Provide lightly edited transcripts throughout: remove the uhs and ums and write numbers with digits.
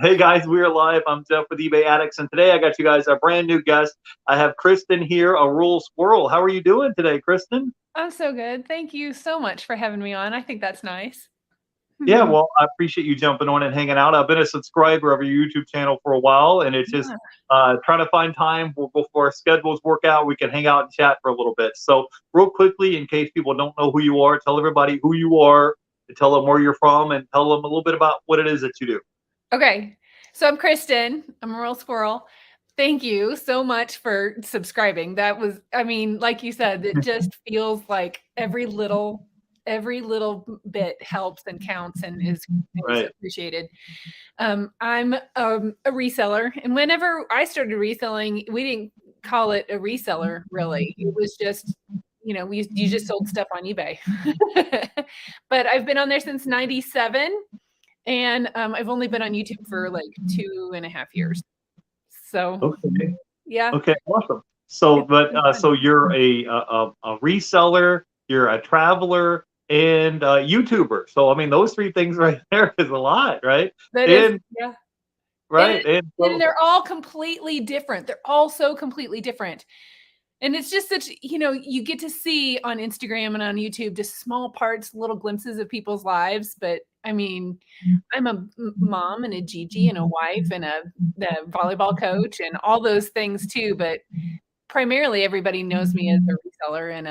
Hey guys, we are live. I'm Jeff with eBay Addicts, and today I got you guys a brand new guest. I have Kristen here, a rural squirrel. How are you doing today, Kristen? I'm so good. Thank you so much for having me on. I think that's nice. Yeah, Hmm. well, I appreciate you jumping on and hanging out. I've been a subscriber of your YouTube channel for a while, and it's just Yeah. trying to find time before our schedules work out. We can hang out and chat for a little bit. So, real quickly, in case people don't know who you are, tell everybody who you are, tell them where you're from, and tell them a little bit about what it is that you do. Okay. So I'm Kristen. I'm a rural squirrel. Thank you so much for subscribing. That was, I mean, like you said, it just feels like every little bit helps and counts and is Right. appreciated. I'm a reseller, and whenever I started reselling, we didn't call it a reseller really. It was just, you just sold stuff on eBay. But I've been on there since '97, and I've only been on YouTube for like 2.5 years. So Okay. yeah, Okay, awesome. So, it's but been fun. so you're a reseller, you're a traveler, and a YouTuber. So, I mean, those three things right there is a lot, right? That is, And yeah. And right, and and so they're all completely different. They're all so completely different. And it's just such, you get to see on Instagram and on YouTube just small parts, little glimpses of people's lives. But I mean, I'm a mom and a Gigi and a wife and the volleyball coach and all those things too. But primarily, everybody knows me as a reseller and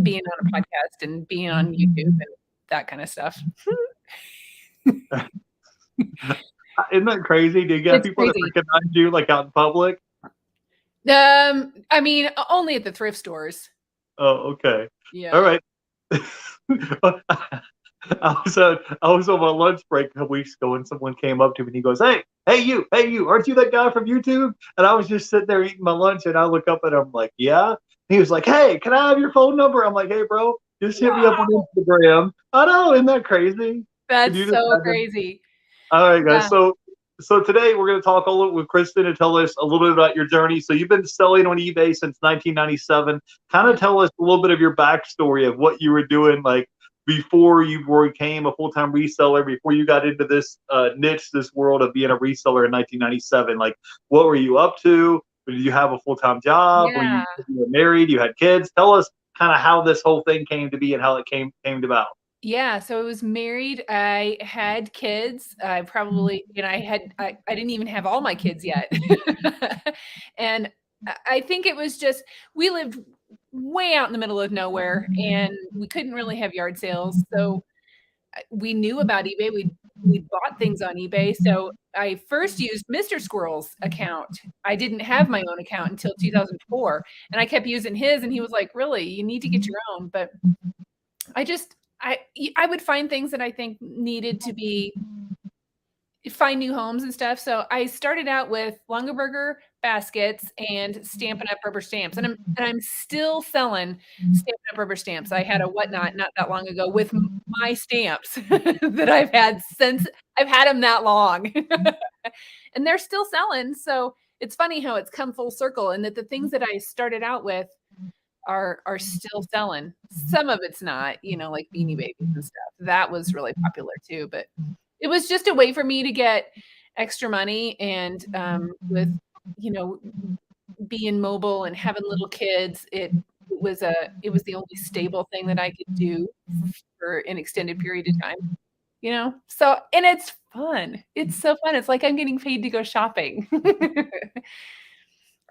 being on a podcast and being on YouTube and that kind of stuff. isn't that crazy? Do you get It's people that crazy. recognize you like out in public? I mean, only at the thrift stores. Oh, okay. All Yeah. right. I was on my lunch break a couple weeks ago, and someone came up to me and he goes, hey you, aren't you that guy from YouTube?" And I was just sitting there eating my lunch, and I look up at him like, "Yeah." He was like, "Hey, can I have your phone number?" I'm like, "Hey, bro, just hit me up on Wow. Instagram." I know, isn't that crazy? Can That's you just so imagine? crazy. All right, guys. Yeah. So today we're going to talk a little with Kristen and tell us a little bit about your journey. So you've been selling on eBay since 1997. Kind of Yeah. tell us a little bit of your backstory of what you were doing, like before you became a full time reseller, before you got into this niche, this world of being a reseller in 1997. Like, what were you up to? Did you have a full time job? Yeah. You were married? You had kids? Tell us kind of how this whole thing came to be and how it came about. Yeah, so I was married, I had kids, I probably and I didn't even have all my kids yet. And I think it was just we lived way out in the middle of nowhere, and we couldn't really have yard sales, so we knew about eBay, we bought things on eBay, so I first used Mr. Squirrel's account. I didn't have my own account until 2004, and I kept using his, and he was like, "Really? You need to get your own," but I just I would find things that I think needed to be find new homes and stuff. So I started out with Longaberger baskets and Stampin' Up! Rubber stamps, and I'm still selling Stampin' Up! Rubber stamps. I had a Whatnot not that long ago with my stamps that I've had since I've had them that long, and they're still selling. So it's funny how it's come full circle, and that the things that I started out with are still selling. Some of it's not, like Beanie Babies and stuff. That was really popular too, but it was just a way for me to get extra money and, with, you know, being mobile and having little kids, it was the only stable thing that I could do for an extended period of time, you know? So and it's fun. It's so fun. It's like I'm getting paid to go shopping.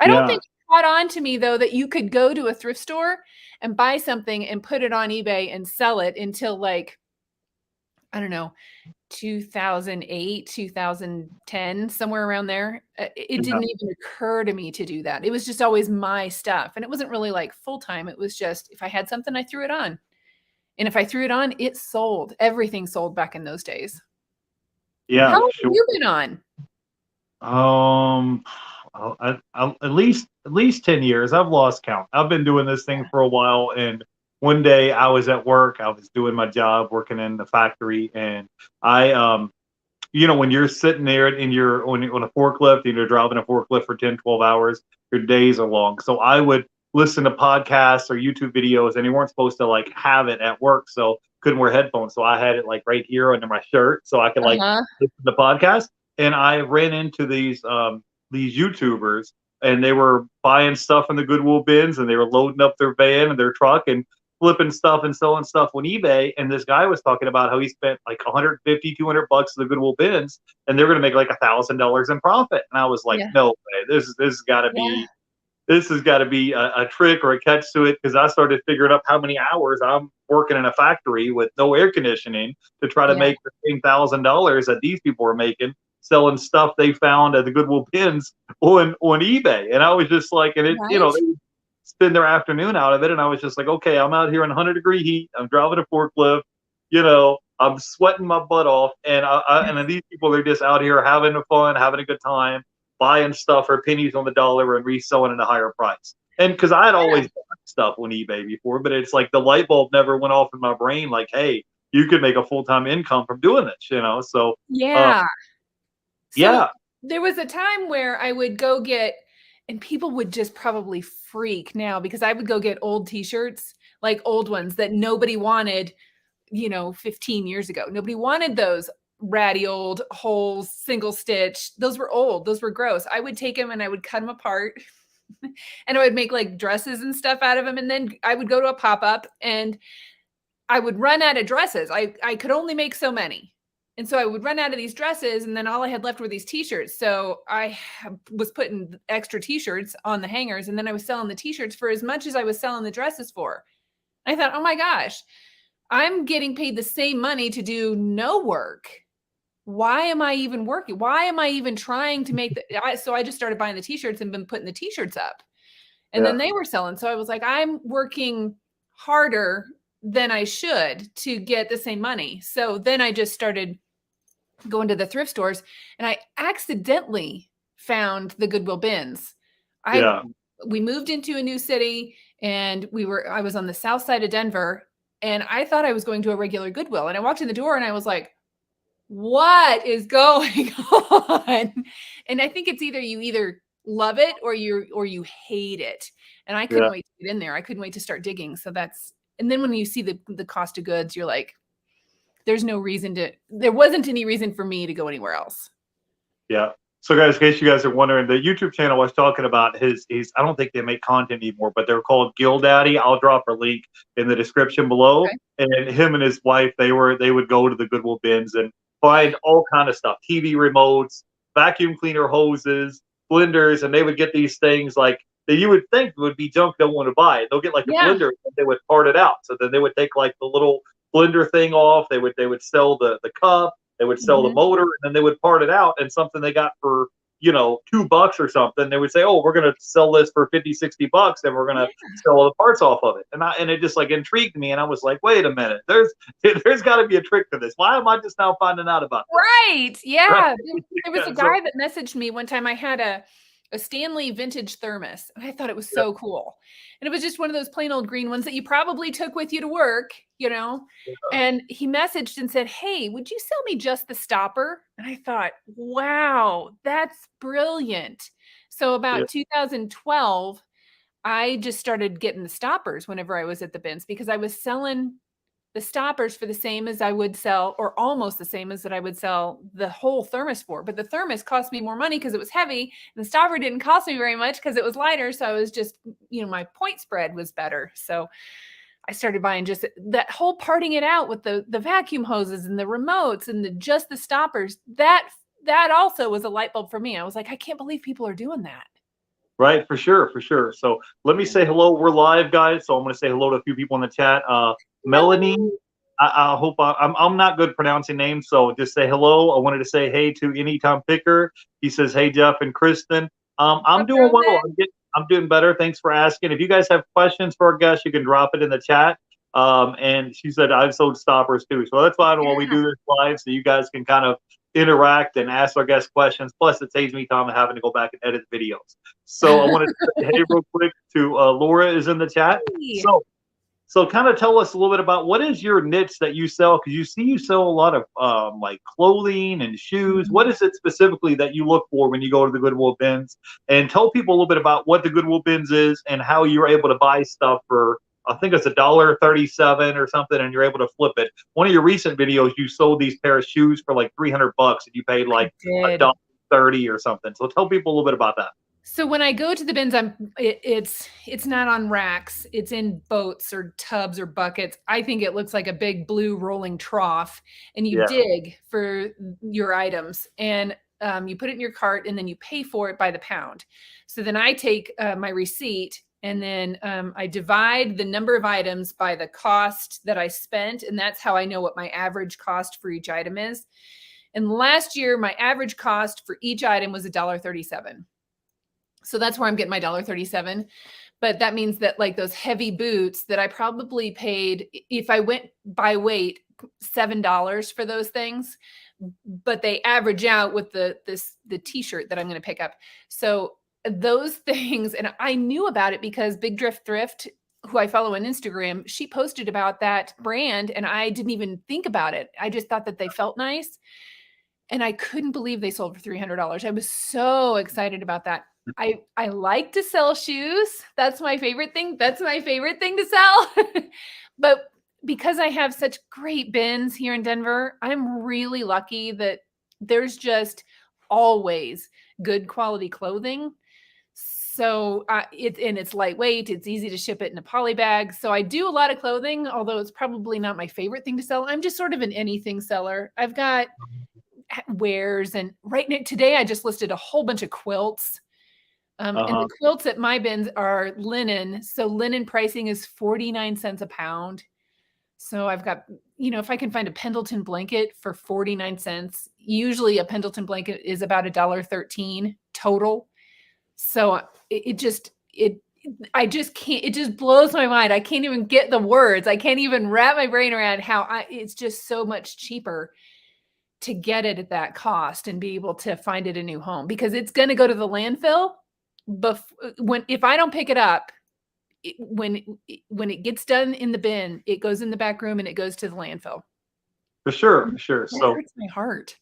I don't Yeah. think it caught on to me though that you could go to a thrift store and buy something and put it on eBay and sell it until like, I don't know, 2008, 2010, somewhere around there. It Yeah. didn't even occur to me to do that. It was just always my stuff, and it wasn't really like full time. It was just if I had something, I threw it on, and if I threw it on, it sold. Everything sold back in those days. How Yeah, long have sure. you been on? Um, at least 10 years. I've lost count. I've been doing this thing Yeah. for a while, and one day I was at work. I was doing my job, working in the factory, and when you're sitting there and you're on a forklift and you're driving a forklift for 10, 12 hours, your days are long. So I would listen to podcasts or YouTube videos, and they weren't supposed to like have it at work, so couldn't wear headphones. So I had it like right here under my shirt, so I could like Uh-huh. listen to the podcast. And I ran into these YouTubers, and they were buying stuff in the Goodwill bins, and they were loading up their van and their truck and flipping stuff and selling stuff on eBay. And this guy was talking about how he spent like 150, $200 in the Goodwill bins, and they're going to make like $1,000 in profit. And I was like, Yeah. no way, this has got to Yeah. be a trick or a catch to it, because I started figuring up how many hours I'm working in a factory with no air conditioning to try to Yeah. make the same $1,000 that these people were making selling stuff they found at the Goodwill bins on eBay. And I was just like, and it, Right? they spend their afternoon out of it. And I was just like, okay, I'm out here in 100-degree heat. I'm driving a forklift. I'm sweating my butt off. And these people are just out here having fun, having a good time, buying stuff for pennies on the dollar and reselling at a higher price. And because I had always Yeah. bought stuff on eBay before, but it's like the light bulb never went off in my brain. Like, hey, you could make a full-time income from doing this. So, uh, Yeah. So yeah, there was a time where I would go get, and people would just probably freak now because I would go get old t-shirts, like old ones that nobody wanted, 15 years ago. Nobody wanted those ratty old holes, single stitch. Those were old. Those were gross. I would take them and I would cut them apart and I would make like dresses and stuff out of them. And then I would go to a pop-up and I would run out of dresses. I could only make so many. And so I would run out of these dresses and then all I had left were these t-shirts. So I was putting extra t-shirts on the hangers and then I was selling the t-shirts for as much as I was selling the dresses for. I thought, oh my gosh, I'm getting paid the same money to do no work. Why am I even working? Why am I even trying to make so I just started buying the t-shirts and been putting the t-shirts up. And yeah, then they were selling. So I was like, I'm working harder than I should to get the same money. So then I just started going to the thrift stores and I accidentally found the Goodwill bins. I yeah, we moved into a new city and I was on the south side of Denver and I thought I was going to a regular Goodwill and I walked in the door and I was like, what is going on? And I think it's either love it or you hate it. And I couldn't yeah. wait to get in there. I couldn't wait to start digging. And then when you see the cost of goods, you're like, there wasn't any reason for me to go anywhere else. Yeah. So, guys, in case you guys are wondering, the YouTube channel I was talking about, his I don't think they make content anymore, but they're called GillDaddy. I'll drop a link in the description below. Okay. And him and his wife, they would go to the Goodwill bins and find all kind of stuff: TV remotes, vacuum cleaner hoses, blenders, and they would get these things like that you would think would be junk, don't want to buy it. They'll get like the Yeah. blender and they would part it out. So then they would take like the little blender thing off. They would sell the cup. They would sell the Mhm. motor, and then they would part it out, and something they got for $2 or something, they would say, oh, we're going to sell this for 50, $60, and we're going to Yeah. sell all the parts off of it. And it just like intrigued me, and I was like, wait a minute, there's got to be a trick to this. Why am I just now finding out about this? Right. Right. Yeah. There was a Yeah, so guy that messaged me one time. I had a Stanley vintage thermos, and I thought it was yeah, so cool. And it was just one of those plain old green ones that you probably took with you to work. And he messaged and said, "Hey, would you sell me just the stopper?" And I thought, "Wow, that's brilliant." So yeah, about 2012, I just started getting the stoppers whenever I was at the bins because I was selling the stoppers for the same as I would sell, or almost the same as that I would sell the whole thermos for. But the thermos cost me more money because it was heavy, and the stopper didn't cost me very much because it was lighter. So I was just, my point spread was better. So I started buying just that whole parting it out with the vacuum hoses and the remotes and just the stoppers. That also was a light bulb for me. I was like, I can't believe people are doing that. right, for sure, for sure. So let me say hello. We're live, guys. So I'm going to say hello to a few people in the chat. Melanie, Melanie. I hope I'm not good pronouncing names, so just say hello. I wanted to say hey to Anytime Picker. He says hey Jeff and Kristen. I'm What's doing wrong well. then? I'm doing better. Thanks for asking. If you guys have questions for our guests, you can drop it in the chat. And she said I've sold stoppers too, so that's why we Yeah. do this live, so you guys can kind of interact and ask our guests questions. Plus, it saves me time of having to go back and edit videos. So I wanted to say hey real quick to Laura is in the chat. Hey. So So kind of tell us a little bit about what is your niche that you sell? Because you sell a lot of like clothing and shoes. What Mhm. is it specifically that you look for when you go to the Goodwill bins? And tell people a little bit about what the Goodwill bins is and how you're able to buy stuff for, I think it's $1.37 or something, and you're able to flip it. One of your recent videos, you sold these pair of shoes for like $300, and you paid I like a did. dollar 30 or something. So tell people a little bit about that. So when I go to the bins, it's not on racks. It's in boats or tubs or buckets. I think it looks like a big blue rolling trough, and you Yeah. dig for your items, and you put it in your cart, and then you pay for it by the pound. So then I take my receipt, and then I divide the number of items by the cost that I spent, and that's how I know what my average cost for each item is. And last year, my average cost for each item was $1.37. So that's where I'm getting my $1.37. But that means that like those heavy boots that I probably paid, if I went by weight, $7 for those things, but they average out with the t-shirt that I'm going to pick up. So those things, and I knew about it because Big Drift Thrift, who I follow on Instagram, she posted about that brand, and I didn't even think about it. I just thought that they felt nice. And I couldn't believe they sold for $300. I was so excited about that. I like to sell shoes. That's my favorite thing. That's my favorite thing to sell. But because I have such great bins here in Denver, I'm really lucky that there's just always good quality clothing. So it's lightweight. It's easy to ship it in a poly bag. So I do a lot of clothing, although it's probably not my favorite thing to sell. I'm just sort of an anything seller. I've got wares, and right now today I just listed a whole bunch of quilts. And the Uh-huh. quilts at my bins are linen. So linen pricing is 49 cents a pound. So I've got, if I can find a Pendleton blanket for 49 cents, usually a Pendleton blanket is about $1.13 total. So I just can't, it just blows my mind. I can't even get the words. I can't even wrap my brain around how it's just so much cheaper to get it at that cost and be able to find it a new home, because it's going to go to the landfill. But if I don't pick it up, when it gets done in the bin, it goes in the back room and it goes to the landfill. For sure, for sure. That So hurts my heart.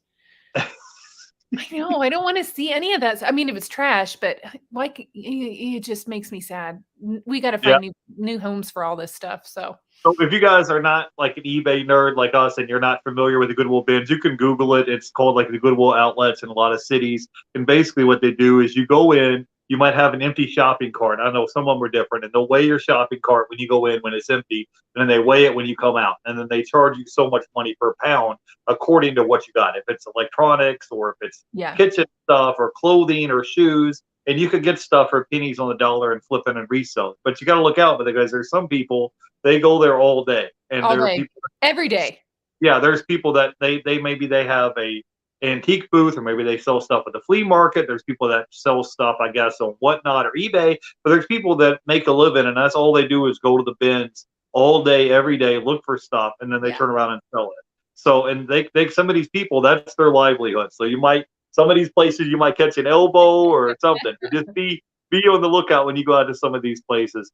I know. I don't want to see any of that. I mean, if it's trash, but like it just makes me sad. We got to yeah. find new homes for all this stuff. So So if you guys are not like an eBay nerd like us and you're not familiar with the Goodwill bins, you can Google it. It's called like the Goodwill outlets in a lot of cities. And basically what they do is you go in, you might have an empty shopping cart. I know some of them are different, and they'll weigh your shopping cart when you go in when it's empty, and then they weigh it when you come out. And then they charge you so much money per pound according to what you got. If it's electronics or if it's yeah. kitchen stuff or clothing or shoes, and you could get stuff for pennies on the dollar and flip it and resell it. But you got to look out because there's some people, they go there all day, and All there are day, people. every day. Yeah, there's people that they maybe they have a antique booth, or maybe they sell stuff at the flea market. There's people that sell stuff, I guess, on Whatnot or eBay. But there's people that make a living, and that's all they do is go to the bins all day, every day, look for stuff, and then they Yeah. turn around and sell it. So, and they some of these people, that's their livelihood. So you might, some of these places you might catch an elbow or something. Just be on the lookout when you go out to some of these places.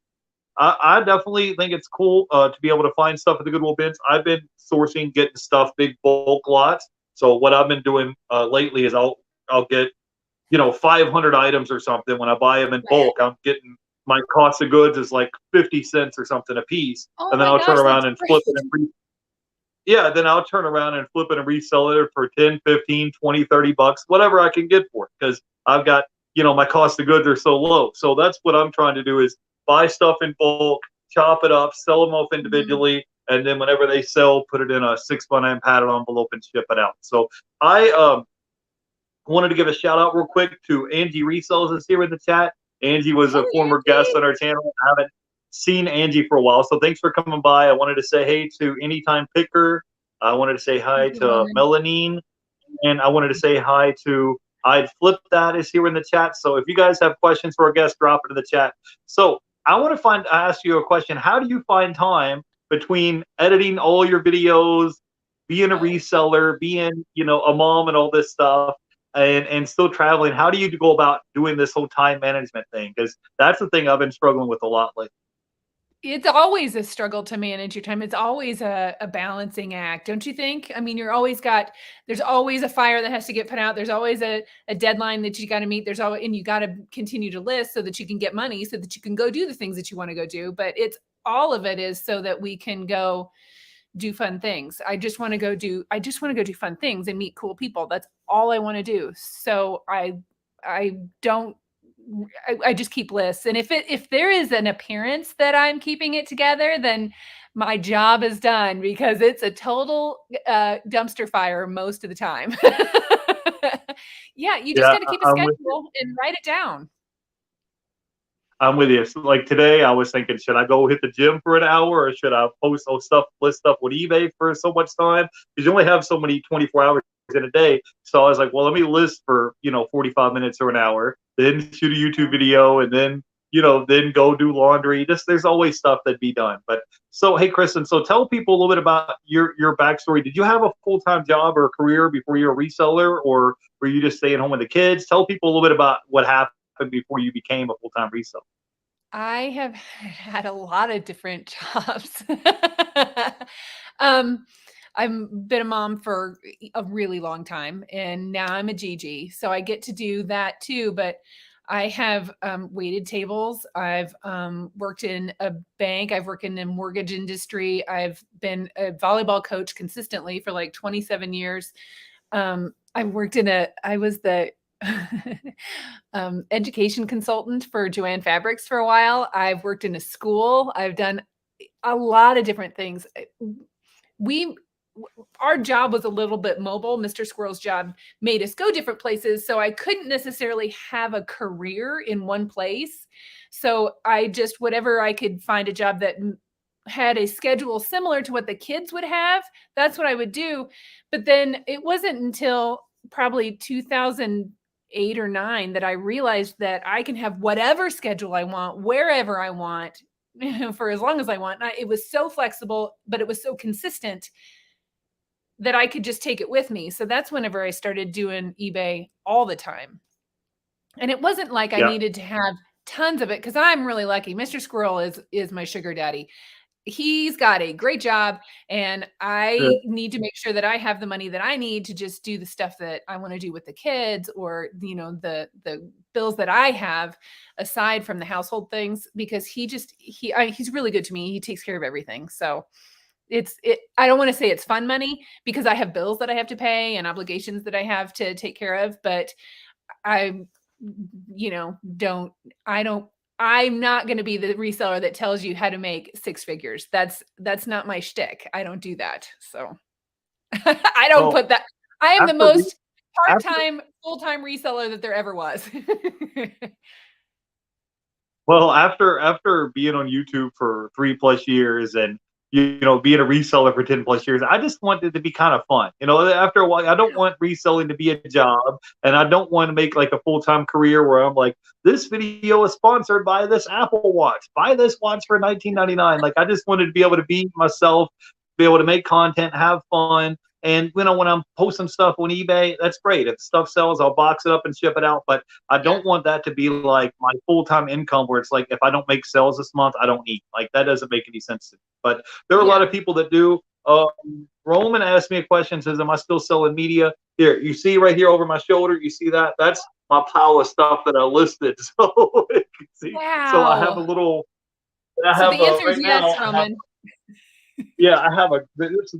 I definitely think it's cool to be able to find stuff at the Goodwill bins. I've been sourcing, getting stuff, big bulk lots. So what I've been doing lately is I'll get 500 items or something. When I buy them in bulk, I'm getting, my cost of goods is like 50 cents or something a piece, Oh and then my I'll turn gosh, around that's and flip it great. and yeah, then I'll turn around and flip it and resell it for 10, 15, 20, $30, whatever I can get for it, because I've got, my cost of goods are so low. So that's what I'm trying to do is buy stuff in bulk, chop it up, sell them off Mhm. individually, and then whenever they sell, put it in a 6-month padded envelope and ship it out. So I wanted to give a shout out real quick to Angie Resells is here in the chat. Angie was a Hey, former guest Angie. on our channel. I haven't seen Angie for a while, so thanks for coming by. I wanted to say hey to Anytime Picker. I wanted to say hi Thank you, to hon. Melanine, and I wanted to say hi to I'd Flip That is here in the chat. So if you guys have questions for our guests, drop it in the chat. So I ask you a question. How do you find time between editing all your videos, being a reseller, being, a mom and all this stuff, and still traveling? How do you go about doing this whole time management thing? Because that's the thing I've been struggling with a lot lately. It's always a struggle to manage your time. It's always a balancing act, don't you think? I mean, there's always a fire that has to get put out. There's always a deadline that you got to meet. There's always, and you got to continue to list so that you can get money so that you can go do the things that you want to go do. But it's all of it is so that we can go do fun things. I just want to go do fun things and meet cool people. That's all I want to do. So I don't I just keep lists. And if there is an appearance that I'm keeping it together, then my job is done because it's a total dumpster fire most of the time. Yeah, you just Yeah, got to keep a I'm with you. schedule and write it down. I'm with you. So like today, I was thinking, should I go hit the gym for an hour, or should I post list stuff with eBay for so much time? Because you only have so many 24 hours in a day. So I was like, well, let me list for 45 minutes or an hour, then shoot a YouTube video, and then then go do laundry. Just there's always stuff that be done. But so hey, Kristen, so tell people a little bit about your backstory. Did you have a full time job or a career before you were a reseller, or were you just staying home with the kids? Tell people a little bit about what happened before you became a full time reseller. I have had a lot of different jobs. um, I've been a mom for a really long time, and now I'm a GG, so I get to do that too. But I have waited tables. I've worked in a bank. I've worked in the mortgage industry. I've been a volleyball coach consistently for like 27 years. I was the education consultant for Joanne Fabrics for a while. I've worked in a school. I've done a lot of different things. We, our job was a little bit mobile. Mr. Squirrel's job made us go different places. So I couldn't necessarily have a career in one place. So I just, whatever I could find a job that had a schedule similar to what the kids would have, that's what I would do. But then it wasn't until probably 2008 or 9 that I realized that I can have whatever schedule I want, wherever I want, for as long as I want. It was so flexible, but it was so consistent that I could just take it with me. So that's whenever I started doing eBay all the time. And it wasn't like I Yeah. needed to have tons of it because I'm really lucky. Mr. Squirrel is my sugar daddy. He's got a great job, and I need to make sure that I have the money that I need to just do the stuff that I want to do with the kids, or the bills that I have aside from the household things, because he's really good to me. He takes care of everything. So I don't want to say it's fun money because I have bills that I have to pay and obligations that I have to take care of, but I don't I don't I'm not going to be the reseller that tells you how to make six figures. That's not my shtick. I don't do that. So I don't Well, put that. I am the after most after part-time, full-time reseller that there ever was. after being on YouTube for 3 plus years and being a reseller for 10 plus years, I just want it to be kind of fun. After a while, I don't want reselling to be a job, and I don't want to make like a full time career where I'm like, this video is sponsored by this Apple Watch. Buy this watch for 19.99. Like I just wanted to be able to be myself, be able to make content, have fun. And when I'm posting stuff on eBay, that's great. If stuff sells, I'll box it up and ship it out. But I Yeah. don't want that to be like my full time income, where it's like if I don't make sales this month, I don't eat. Like that doesn't make any sense to me. But there are a lot Yeah. of people that do. Roman asked me a question. Says, "Am I still selling media?" Here, you see right here over my shoulder. You see that? That's my pile of stuff that I listed. So you can see. So I have a Wow. little. I So have the answer is right yes, now. I have Roman. yeah, I have a. This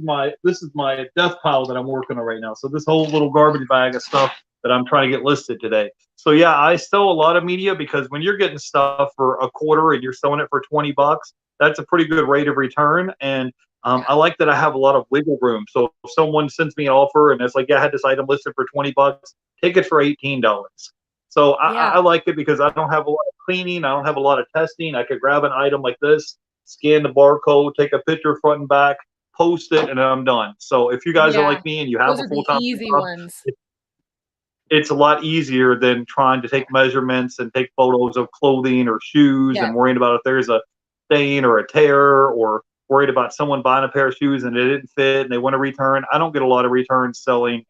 is my death pile that I'm working on right now. So this whole little garbage bag of stuff that I'm trying to get listed today. So yeah, I sell a lot of media because when you're getting stuff for a quarter and you're selling it for $20, that's a pretty good rate of return. And Yeah. I like that I have a lot of wiggle room. So if someone sends me an offer and it's like, yeah, I had this item listed for $20, take it for $18. So I Yeah. like it because I don't have a lot of cleaning. I don't have a lot of testing. I could grab an item like this, scan the barcode, take a picture front and back, post it, and then I'm done. So if you guys are Yeah. like me and you have Those a are the full time easy job, ones. it's a lot easier than trying to take measurements and take photos of clothing or shoes Yeah. and worrying about if there's a stain or a tear, or worried about someone buying a pair of shoes and it didn't fit and they want to return. I don't get a lot of returns selling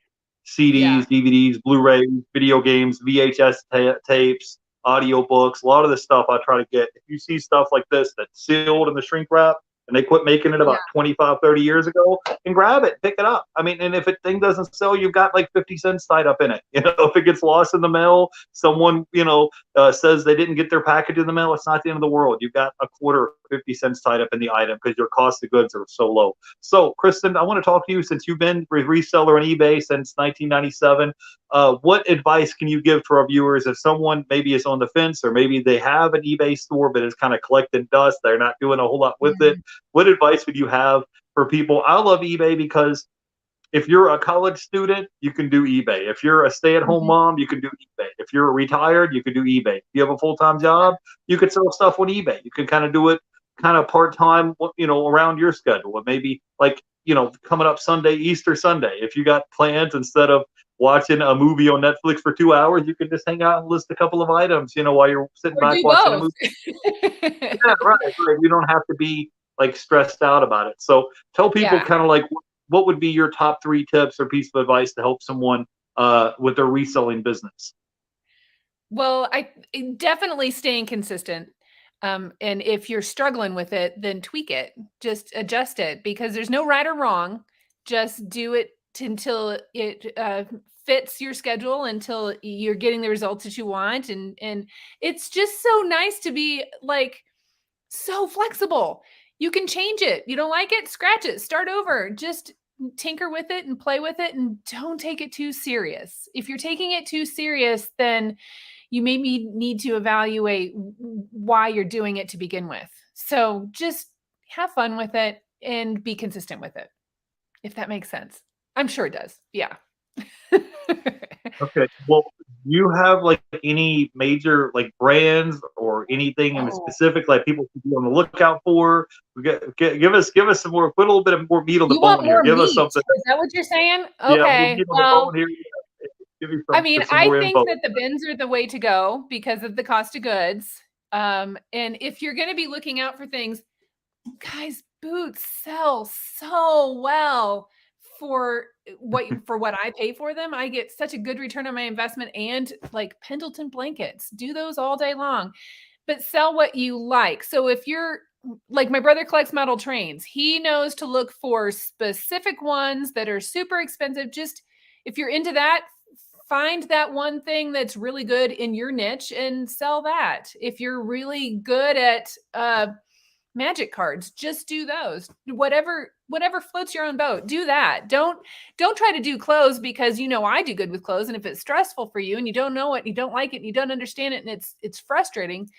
Yeah. CDs, DVDs, Blu-rays, video games, VHS tapes, audiobooks, a lot of the stuff I try to get. If you see stuff like this that's sealed in the shrink wrap and they quit making it Yeah. about 25, 30 years ago, and grab it, pick it up. I mean, and if it thing doesn't sell, you've got like 50 cents tied up in it. If it gets lost in the mail, someone, says they didn't get their package in the mail, it's not the end of the world. You've got a quarter, 50 cents tied up in the item because your cost of goods are so low. So, Kristen, I want to talk to you since you've been a reseller on eBay since 1997. What advice can you give to our viewers if someone maybe is on the fence or maybe they have an eBay store but is kind of collecting dust, they're not doing a whole lot with it? What advice would you have for people? I love eBay because if you're a college student, you can do eBay. If you're a stay-at-home mom, you can do eBay. If you're retired, you can do eBay. If you have a full-time job, you could sell stuff on eBay. You can kind of do it kind of part-time, around your schedule. And maybe like, coming up Sunday, Easter Sunday, if you got plans instead of watching a movie on Netflix for 2 hours, you can just hang out and list a couple of items, while you're sitting Or back do watching a both. movie. Yeah, right. You don't have to be like stressed out about it. So tell people kind of like what would be your top 3 tips or piece of advice to help someone with their reselling business? Well, I definitely staying consistent. And if you're struggling with it, then tweak it, just adjust it because there's no right or wrong. Just do it until it fits your schedule, until you're getting the results that you want. And it's just so nice to be like so flexible. You can change it. You don't like it, scratch it, start over. Just tinker with it and play with it and don't take it too serious. If you're taking it too serious, then you maybe need to evaluate why you're doing it to begin with. So just have fun with it and be consistent with it, if that makes sense. I'm sure it does. Yeah. Okay. Well, do you have like any major like brands or anything in Oh, specific like people should be on the lookout for? Give us some more, put a little bit of more meat on the you want bone here. more Give us meat? something. Is that what you're saying? Yeah, more Okay. meat on the Well, bone here. Give me I some mean, some I more think info. that the bins are the way to go because of the cost of goods. And if you're going to be looking out for things, guys, boots sell so well for what I pay for them. I get such a good return on my investment, and like Pendleton blankets, do those all day long, but sell what you like. So if you're like my brother collects model trains, he knows to look for specific ones that are super expensive. Just if you're into that, find that one thing that's really good in your niche and sell that. If you're really good at magic cards, just do those. Whatever floats your own boat, do that. Don't try to do clothes because I do good with clothes, and if it's stressful for you and you don't know it, you don't like it, and you don't understand it, and it's frustrating,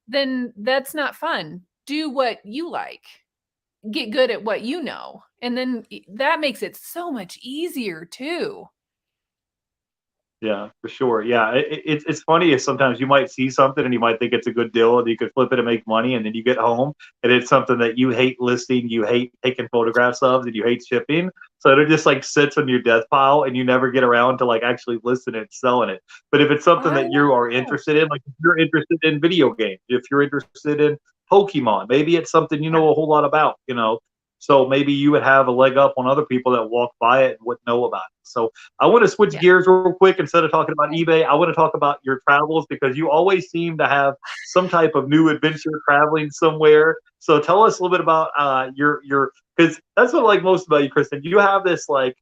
then that's not fun. Do what you like. Get good at what you know, and then that makes it so much easier too. Yeah, for sure. Yeah, it's funny is sometimes you might see something and you might think it's a good deal and you could flip it and make money, and then you get home and it's something that you hate listing, you hate taking photographs of, and you hate shipping. So it just like sits on your death pile and you never get around to like actually listing it, selling it. But if it's something I that you are know. interested in, like if you're interested in video games, if you're interested in Pokemon, maybe it's something you Yeah, know a whole lot about. So maybe you would have a leg up on other people that walk by it and wouldn't know about it. So I want to switch yeah. gears real quick. Instead of talking about eBay, I want to talk about your travels because you always seem to have some type of new adventure traveling somewhere. So tell us a little bit about your because that's what I like most about you, Kristen. You have this like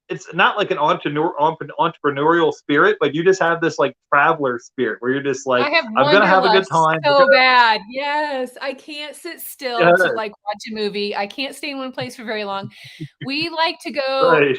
it's not like an entrepreneurial spirit, but you just have this like traveler spirit where you're just like, I have I'm gonna have a good wanderlust time. so bad. Yes, I can't sit still to Yeah, like watch a movie. I can't stay in one place for very long. We like to go. right.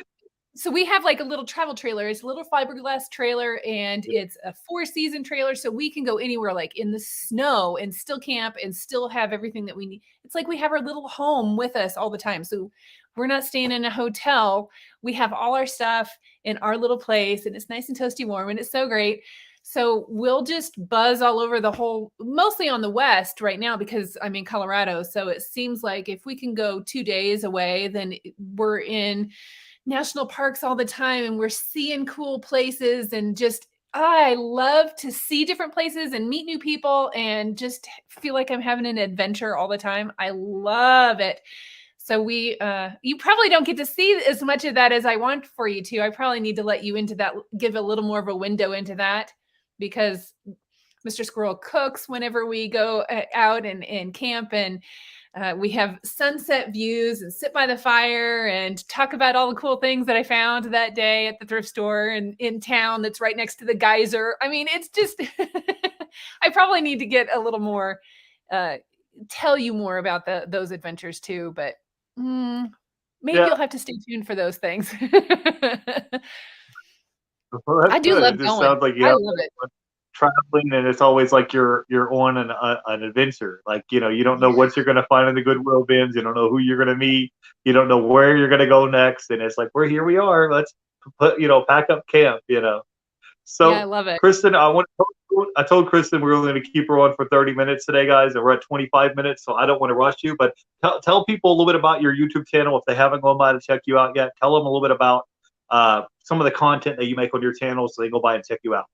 So we have like a little travel trailer. It's a little fiberglass trailer, and it's a 4-season trailer, so we can go anywhere like in the snow and still camp and still have everything that we need. It's like we have our little home with us all the time. So we're not staying in a hotel. We have all our stuff in our little place, and it's nice and toasty warm, and it's so great. So we'll just buzz all over the whole, mostly on the west right now because I'm in Colorado. So it seems like if we can go 2 days away, then we're in national parks all the time and we're seeing cool places, and just I love to see different places and meet new people and just feel like I'm having an adventure all the time. I love it. So we you probably don't get to see as much of that as I want for you to. I probably need to let you into that, give a little more of a window into that, because Mr. Squirrel cooks whenever we go out and camp, and we have sunset views and sit by the fire and talk about all the cool things that I found that day at the thrift store and in town that's right next to the geyser. I mean, it's just, I probably need to get a little more, tell you more about those adventures too, but maybe Yeah. you'll have to stay tuned for those things. Well, that's I do good. love It just going. sounds like you I have love it. traveling, and it's always like you're on an adventure. Like, you don't know what you're gonna find in the Goodwill bins. You don't know who you're gonna meet. You don't know where you're gonna go next. And it's like, we're here. We are. Let's pack up camp. Yeah, I So, love it. Kristen, I told Kristen we were going to keep her on for 30 minutes today, guys, and we're at 25 minutes, so I don't want to rush you. But tell people a little bit about your YouTube channel if they haven't gone by to check you out yet. Tell them a little bit about some of the content that you make on your channel, so they go by and check you out.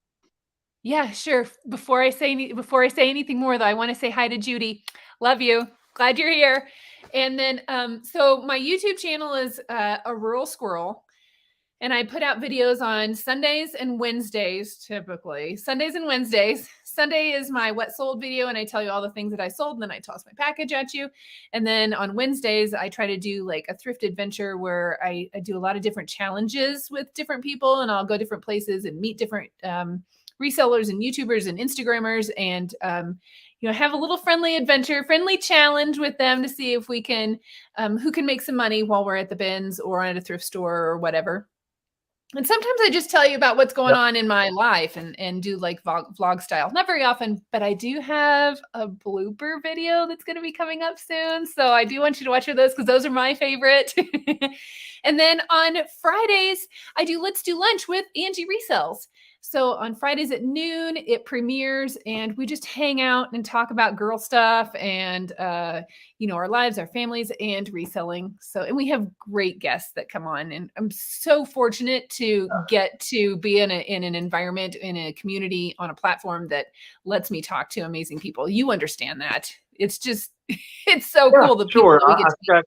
Yeah, sure. Before I say anything more, though, I want to say hi to Judy. Love you. Glad you're here. And then, so my YouTube channel is A Rural Squirrel, and I put out videos on Sundays and Wednesdays, typically. Sundays and Wednesdays. Sunday is my what sold video, and I tell you all the things that I sold, and then I toss my package at you. And then on Wednesdays, I try to do like a thrift adventure where I do a lot of different challenges with different people, and I'll go different places and meet different resellers and YouTubers and Instagrammers, and have a little friendly challenge with them to see if we can, who can make some money while we're at the bins or at a thrift store or whatever. And sometimes I just tell you about what's going on in my life and do like vlog style. Not very often, but I do have a blooper video that's going to be coming up soon. So I do want you to watch those because those are my favorite. And then on Fridays, I do Let's Do Lunch with Angie Resells. So on Fridays at noon, it premieres, and we just hang out and talk about girl stuff and, our lives, our families, and reselling. So, and we have great guests that come on, and I'm so fortunate to get to be in an environment, in a community, on a platform that lets me talk to amazing people. You understand that. It's just, it's so cool. The people Sure. that we get to meet.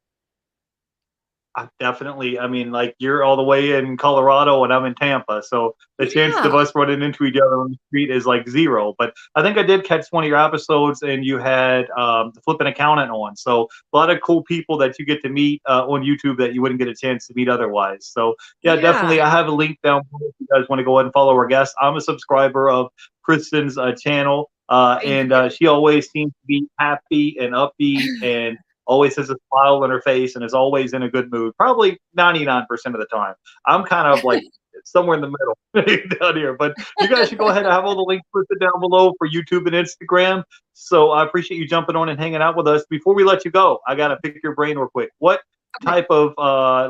Definitely. I mean, like, you're all the way in Colorado and I'm in Tampa, so the chance of us running into each other on the street is like zero. But I think I did catch one of your episodes, and you had the flipping accountant on. So a lot of cool people that you get to meet on YouTube that you wouldn't get a chance to meet otherwise. So yeah, definitely. I have a link down below if you guys want to go ahead and follow our guests. I'm a subscriber of Kristen's channel, and she always seems to be happy and upbeat and always has a smile on her face and is always in a good mood, probably 99% of the time. I'm kind of like somewhere in the middle down here. But you guys should go ahead and have all the links listed down below for YouTube and Instagram. So I appreciate you jumping on and hanging out with us. Before we let you go, I got to pick your brain real quick. What type of,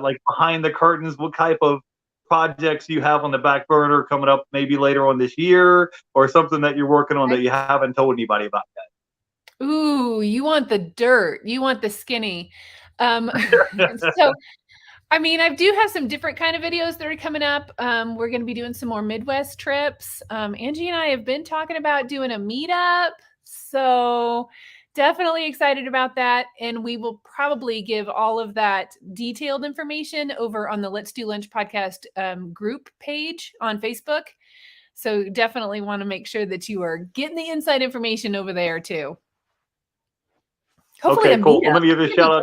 like, behind the curtains, what type of projects you have on the back burner coming up maybe later on this year, or something that you're working on that you haven't told anybody about yet? Ooh, you want the dirt. You want the skinny. So, I mean, I do have some different kind of videos that are coming up. We're going to be doing some more Midwest trips. Angie and I have been talking about doing a meetup. So definitely excited about that. And we will probably give all of that detailed information over on the Let's Do Lunch podcast group page on Facebook. So definitely want to make sure that you are getting the inside information over there too. Hopefully Okay, cool. Well, let me give a shout out.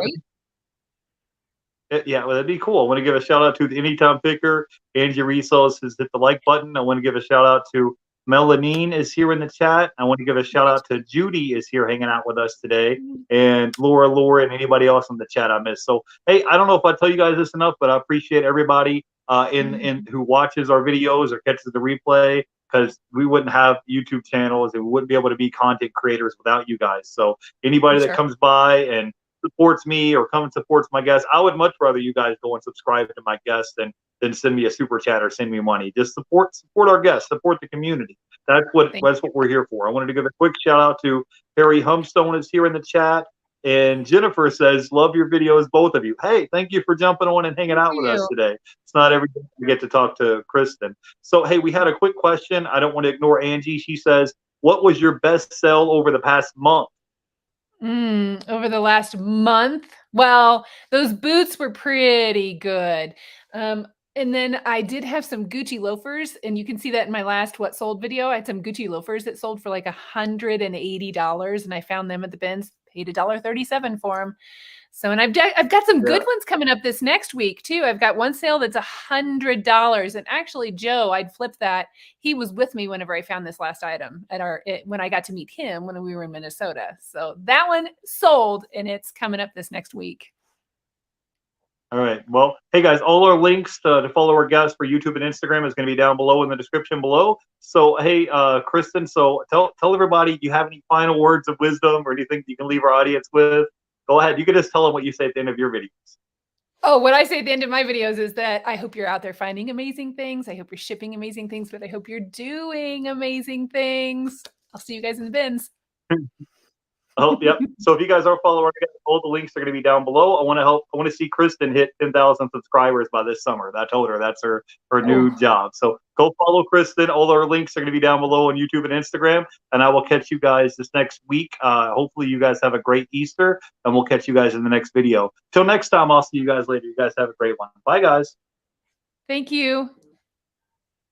Yeah, well, that'd be cool. I want to give a shout out to the Anytime Picker. Angie Resource has hit the like button. I want to give a shout out to Melanine is here in the chat. I want to give a shout out to Judy is here hanging out with us today, and Laura, and anybody else in the chat I missed. So, hey, I don't know if I tell you guys this enough, but I appreciate everybody in who watches our videos or catches the replay, because we wouldn't have YouTube channels and we wouldn't be able to be content creators without you guys. So anybody that comes by and supports me or comes and supports my guests, I would much rather you guys go and subscribe to my guests than send me a super chat or send me money. Just support our guests, support the community. That's what we're here for. I wanted to give a quick shout out to Harry Humstone is here in the chat. And Jennifer says, love your videos, both of you. Hey, thank you for jumping on and hanging out with us today. It's not every day we get to talk to Kristen. So, hey, we had a quick question. I don't want to ignore Angie. She says, what was your best sell over the past month? Over the last month? Well, those boots were pretty good. And then I did have some Gucci loafers, and you can see that in my last what sold video. I had some Gucci loafers that sold for like $180, and I found them at the bins, paid $1.37 for them. So, and I've got some good ones coming up this next week too. I've got one sale that's $100, and actually, Joe, I'd flip that. He was with me whenever I found this last item when I got to meet him when we were in Minnesota. So that one sold, and it's coming up this next week. All right. Well, hey guys, all our links to follow our guests for YouTube and Instagram is going to be down below in the description below. So, hey, Kristen, so tell everybody, do you have any final words of wisdom or anything you can leave our audience with? Go ahead. You can just tell them what you say at the end of your videos. Oh, what I say at the end of my videos is that I hope you're out there finding amazing things. I hope you're shipping amazing things, but I hope you're doing amazing things. I'll see you guys in the bins. Oh, yep. So if you guys are following, all the links are going to be down below. I want to see Kristen hit 10,000 subscribers by this summer. I told her that's her new job. So go follow Kristen. All our links are going to be down below on YouTube and Instagram. And I will catch you guys this next week. Hopefully you guys have a great Easter, and we'll catch you guys in the next video. Till next time, I'll see you guys later. You guys have a great one. Bye, guys. Thank you.